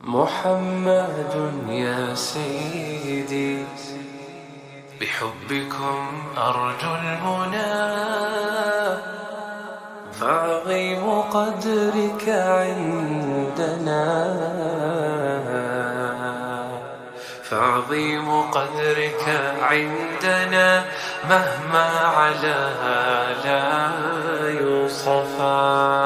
محمد يا سيدي، بحبكم أرجو المنى، فعظيم قدرك عندنا، فعظيم قدرك عندنا مهما علاها لا يوصفا.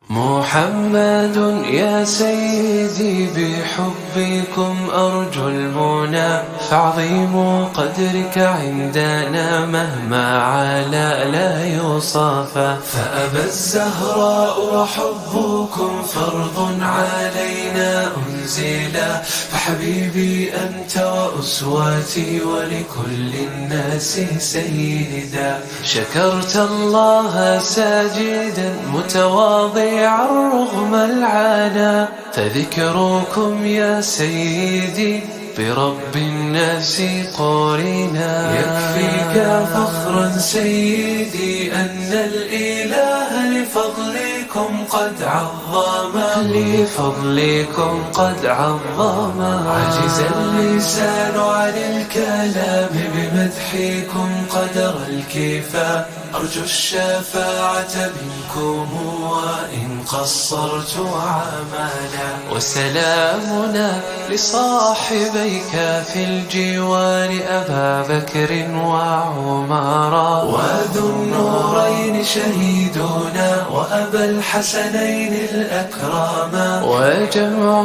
محمد يا سيدي، بحبكم أرجو المنى، فعظيم قدرك عندنا مهما علا لا يوصفا. فأبى الزهراء وحبكم فرض علينا أنزلا، فحبيبي أنت وأسواتي ولكل الناس سيدا. شكرت الله ساجدا متواضعا رغم العنا، فذكركم يا سيدي برب الناس قرنا. يكفيك فخرا سيدي أن الإله لفضلكم قد عظما، لفضلكم قد عظما. عجز اللسان عن الكلام بمدحكم قدر الكفاء، أرجو الشفاعة منكم وإن قصرت عملا. وسلامنا لصاحبيك في الجوار أبا بكر وعمر، وذو النورين شهيدنا وأبا الحسنين الأكرما، وجمع